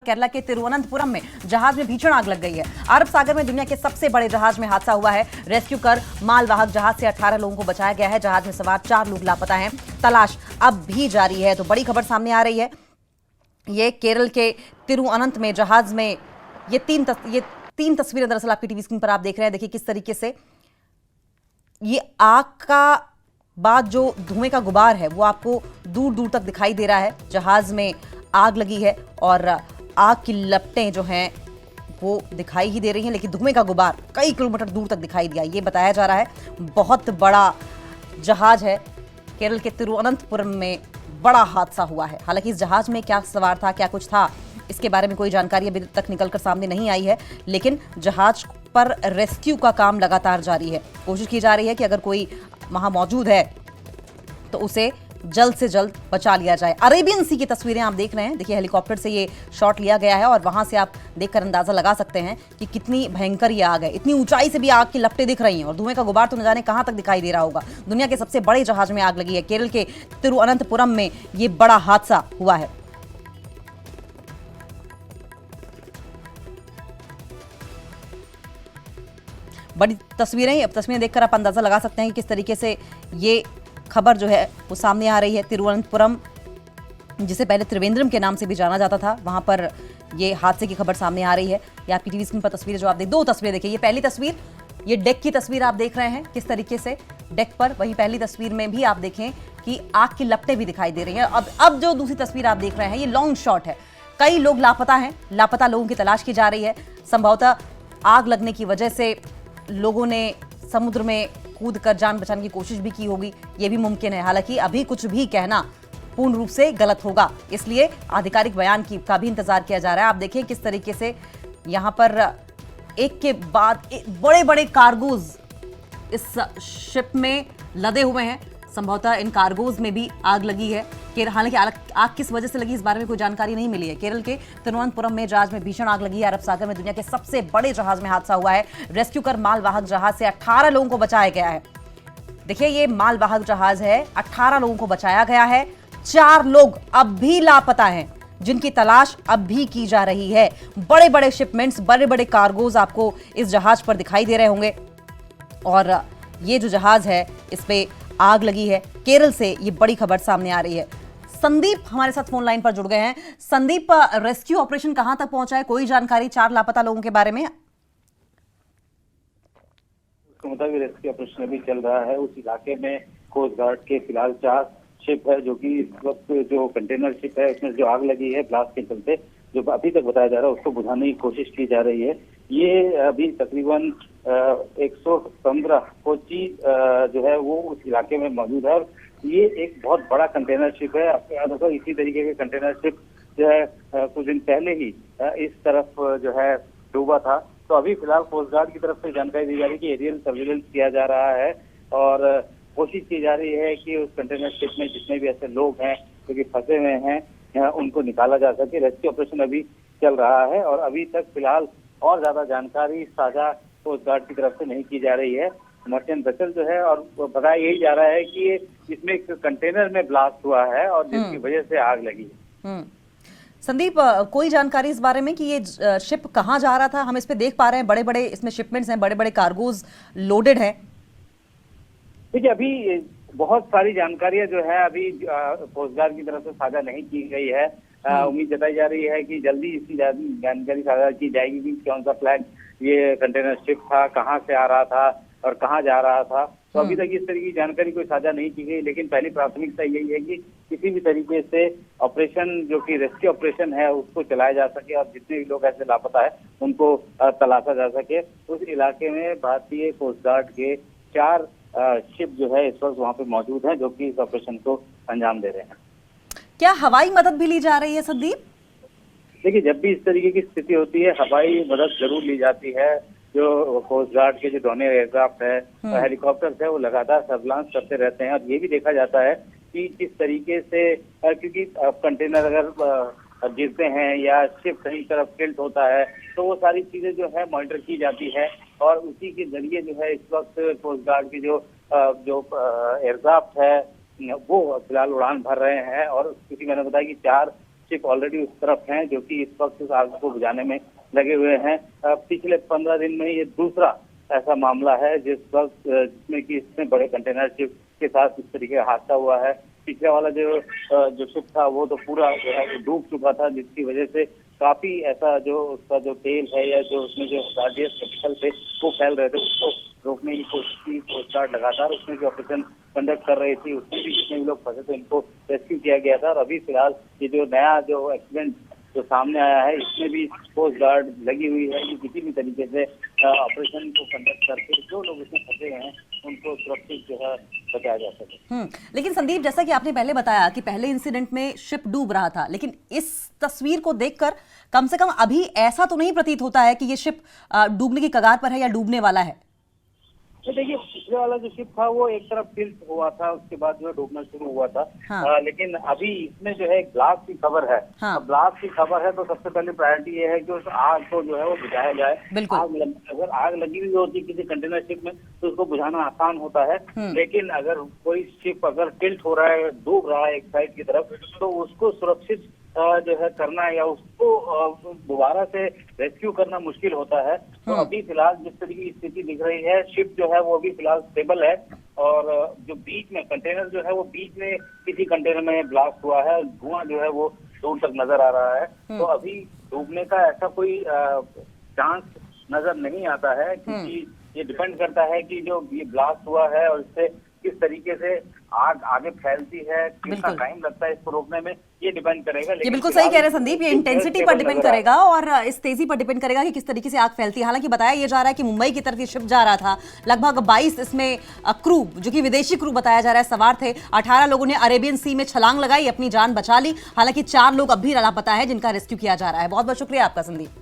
केरला के तिरुवनंतपुरम में जहाज में भीषण आग लग गई है। अरब सागर में दुनिया के सबसे बड़े जहाज में हादसा हुआ है। रेस्क्यू कर मालवाहक जहाज से 18 लोगों को बचाया गया है। जहाज में सवार 4 लोग लापता हैं। तलाश अब भी जारी है। तो बड़ी खबर सामने आ रही है। ये केरल के तिरुवनंत में जहाज में ये तीन तस्वीरें दरअसल आपकी टीवी स्क्रीन पर आप देख रहे हैं। देखिए किस तरीके से ये आग का बाद जो धुएं का गुबार है वो आपको दूर दूर तक दिखाई दे रहा है। जहाज में आग लगी है और आग की लपटें जो हैं वो दिखाई ही दे रही हैं, लेकिन धुएं का गुबार कई किलोमीटर दूर तक दिखाई दिया। ये बताया जा रहा है बहुत बड़ा जहाज है। केरल के तिरुवनंतपुरम में बड़ा हादसा हुआ है। हालांकि इस जहाज में क्या सवार था, क्या कुछ था, इसके बारे में कोई जानकारी अभी तक निकलकर सामने नहीं आई है। लेकिन जहाज पर रेस्क्यू का काम लगातार जारी है। कोशिश की जा रही है कि अगर कोई वहां मौजूद है तो उसे जल्द से जल्द बचा लिया जाए। अरेबियन सी की तस्वीरें आप देख रहे हैं। देखिए हेलीकॉप्टर से ये शॉट लिया गया है और वहां से आप देखकर अंदाजा लगा सकते हैं कि कितनी भयंकर ये आग है। इतनी ऊंचाई से भी आग की लपटें दिख रही हैं और धुएं का गुबार तो न जाने कहां तक दिखाई दे रहा होगा। दुनिया के सबसे बड़े जहाज में आग लगी है। केरल के तिरुवनंतपुरम में ये बड़ा हादसा हुआ है। बड़ी तस्वीरें, अब तस्वीरें देखकर आप अंदाजा लगा सकते हैं कि किस तरीके से ये खबर जो है वो सामने आ रही है। तिरुवनंतपुरम, जिसे पहले त्रिवेंद्रम के नाम से भी जाना जाता था, वहां पर ये हादसे की खबर सामने आ रही है। ये आपकी टीवी स्क्रीन पर तस्वीरें जो आप देख, दो तस्वीरें देखिए। ये पहली तस्वीर, ये डेक की तस्वीर आप देख रहे हैं किस तरीके से डेक पर। वही पहली तस्वीर में भी आप देखें कि आग की लपटें भी दिखाई दे रही हैं। अब जो दूसरी तस्वीर आप देख रहे हैं ये लॉन्ग शॉट है। कई लोग लापता हैं। लापता लोगों की तलाश की जा रही है। संभवतः आग लगने की वजह से लोगों ने समुद्र में कूद कर जान बचाने की कोशिश भी की होगी, ये भी मुमकिन है। हालांकि अभी कुछ भी कहना पूर्ण रूप से गलत होगा, इसलिए आधिकारिक बयान का भी इंतजार किया जा रहा है। आप देखिए किस तरीके से यहाँ पर एक के बाद बड़े बड़े कार्गोज इस शिप में लदे हुए हैं। संभवतः इन कार्गोज में भी आग लगी है। हालांकि आग किस वजह से लगी इस बारे में कोई जानकारी नहीं मिली है। केरल के तिरुवनंतपुरम में जहाज में भीषण आग लगी है। अरब सागर में दुनिया के सबसे बड़े जहाज में हादसा हुआ है। रेस्क्यू कर मालवाहक जहाज से 18 लोगों को बचाया गया है। देखिए ये मालवाहक जहाज है, 18 लोगों को बचाया गया है। 4 लोग अब भी लापता हैं, जिनकी तलाश अब भी की जा रही है। बड़े बड़े शिपमेंट्स, बड़े बड़े कार्गोज आपको इस जहाज पर दिखाई दे रहे होंगे। और ये जो जहाज है इस पे आग लगी है। केरल से ये बड़ी खबर सामने आ रही है। संदीप हमारे साथ फोन लाइन पर जुड़ गए हैं। संदीप, रेस्क्यू ऑपरेशन कहां तक पहुंचा है? कोई जानकारी 4 लापता लोगों के बारे में? उसके मुताबिक रेस्क्यू ऑपरेशन अभी चल रहा है। उस इलाके में कोस्ट गार्ड के फिलहाल 4 शिप है, जो कि इस वक्त जो कंटेनर शिप है उसमें जो आग लगी है ब्लास्ट के चलते, जो अभी तक बताया जा रहा है, उसको बुझाने की कोशिश की जा रही है। ये अभी तकरीबन 115 फौजी जो है वो उस इलाके में मौजूद है। और ये एक बहुत बड़ा कंटेनर शिप है। आपको याद होगा इसी तरीके के कंटेनर शिप जो है कुछ दिन पहले ही इस तरफ जो है डूबा था। तो अभी फिलहाल कोस्ट गार्ड की तरफ से जानकारी दी जा रही है कि एरियल सर्विलेंस किया जा रहा है और कोशिश की जा रही है कि उस कंटेनर शिप में जितने भी ऐसे लोग हैं जो कि फंसे हुए हैं उनको निकाला जा सके। रेस्क्यू ऑपरेशन अभी चल रहा है और अभी तक फिलहाल और ज्यादा जानकारी साझा कोस्ट गार्ड की तरफ से नहीं की जा रही है। मर्चेंट वेसल जो है, और बताया यही जा रहा है कि इसमें एक कंटेनर में ब्लास्ट हुआ है और जिसकी वजह से आग लगी है। संदीप, कोई जानकारी इस बारे में कि ये शिप कहाँ जा रहा था? हम इस पे देख पा रहे हैं बड़े बड़े इसमें शिपमेंट्स हैं, बड़े बड़े कार्गोज लोडेड हैं। देखिए अभी बहुत सारी जानकारियां जो है अभी कोस्ट गार्ड की तरफ से साझा नहीं की गई है। उम्मीद जताई जा रही है कि जल्दी इसकी जानकारी साझा की जाएगी कि कौन सा फ्लैग ये कंटेनर शिप था, कहाँ से आ रहा था और कहाँ जा रहा था। तो अभी तक इस तरह की जानकारी कोई साझा नहीं की गई, लेकिन पहली प्राथमिकता यही है कि किसी भी तरीके से ऑपरेशन जो कि रेस्क्यू ऑपरेशन है उसको चलाया जा सके और जितने भी लोग ऐसे लापता है उनको तलाशा जा सके। उस इलाके में भारतीय कोस्ट गार्ड के 4 शिप जो है इस वक्त वहाँ पे मौजूद हैं, जो कि इस ऑपरेशन को अंजाम दे रहे हैं। क्या हवाई मदद भी ली जा रही है संदीप? देखिए जब भी इस तरीके की स्थिति होती है हवाई मदद जरूर ली जाती है। जो कोस्ट गार्ड के जो डोनियर एयरक्राफ्ट है, हेलीकॉप्टर है, वो लगातार सर्विलांस करते रहते हैं। और ये भी देखा जाता है कि किस तरीके से, क्योंकि कंटेनर अगर गिरते हैं या शिप कहीं तरफ टिल्ट होता है तो वो सारी चीजें जो है मॉनिटर की जाती है और उसी के जरिए जो है इस वक्त कोस्ट गार्ड की जो एयरक्राफ्ट है वो फिलहाल उड़ान भर रहे हैं। और क्योंकि मैंने बताया कि 4 शिप ऑलरेडी उस तरफ हैं, जो कि इस वक्त इस आग को बुझाने में लगे हुए हैं। पिछले 15 दिन में ये दूसरा ऐसा मामला है जिसमें कि इसमें बड़े कंटेनर शिप के साथ इस तरीके का हादसा हुआ है। पिछले वाला जो शिप था वो तो पूरा जो है डूब चुका था, जिसकी वजह से काफी ऐसा जो उसका जो तेल है या जो उसमें जो गार्डियस केमिकल थे वो फैल रहे थे, उसको रोकने की कोशिश की कोस्ट गार्ड लगातार उसमें जो ऑपरेशन कंडक्ट कर रही थी। उसमें भी जितने भी लोग फंसे थे उनको रेस्क्यू किया गया था। और अभी फिलहाल ये जो नया जो एक्सीडेंट जो सामने आया है इसमें भी कोस्ट गार्ड लगी हुई है कि किसी भी तरीके से ऑपरेशन को कंडक्ट करके जो लोग इसमें फंसे हैं उनको सुरक्षित जो है बचाया जा सके। लेकिन संदीप, जैसा कि आपने पहले बताया कि पहले इंसिडेंट में शिप डूब रहा था, लेकिन इस तस्वीर को देखकर कम से कम अभी ऐसा तो नहीं प्रतीत होता है कि ये शिप डूबने की कगार पर है या डूबने वाला है। तो देखिए, पिछले वाला जो शिप था वो एक तरफ टिल्ट हुआ था, उसके बाद जो है डूबना शुरू हुआ था। हाँ। लेकिन अभी इसमें जो है एक ब्लास्ट की खबर है। हाँ। ब्लास्ट की खबर है तो सबसे पहले प्रायोरिटी ये है कि उस आग को जो है वो बुझाया जाए। अगर आग लगी हुई होती किसी कंटेनर शिप में तो उसको बुझाना आसान होता है, लेकिन अगर कोई शिप अगर टिल्ट हो रहा है, डूब रहा है एक साइड की तरफ, तो उसको सुरक्षित जो है करना या उसको दोबारा से रेस्क्यू करना मुश्किल होता है। तो अभी फिलहाल जिस तरीके की स्थिति दिख रही है, शिप जो है वो अभी फिलहाल स्टेबल है और जो बीच में कंटेनर जो है वो बीच में किसी कंटेनर में ब्लास्ट हुआ है, धुआं जो है वो दूर तक नजर आ रहा है। तो अभी डूबने का ऐसा कोई चांस नजर नहीं आता है, क्योंकि ये डिपेंड करता है कि जो ये ब्लास्ट हुआ है और इससे किस तरीके से आग आगे फैलती है, कितना टाइम लगता है इसको रोकने में, ये डिपेंड करेगा। ये बिल्कुल सही कह रहे हैं संदीप, ये इंटेंसिटी पर डिपेंड करेगा और इस तेजी पर डिपेंड करेगा कि किस तरीके से आग फैलती है। हालांकि बताया ये जा रहा है कि मुंबई की तरफ ये शिप जा रहा था, लगभग 22 इसमें क्रू, जो कि विदेशी क्रू बताया जा रहा है, सवार थे। 18 लोगों ने अरेबियन सी में छलांग लगाई, अपनी जान बचा ली। हालांकि 4 लोग अब भी लापता है जिनका रेस्क्यू किया जा रहा है। बहुत बहुत शुक्रिया आपका संदीप।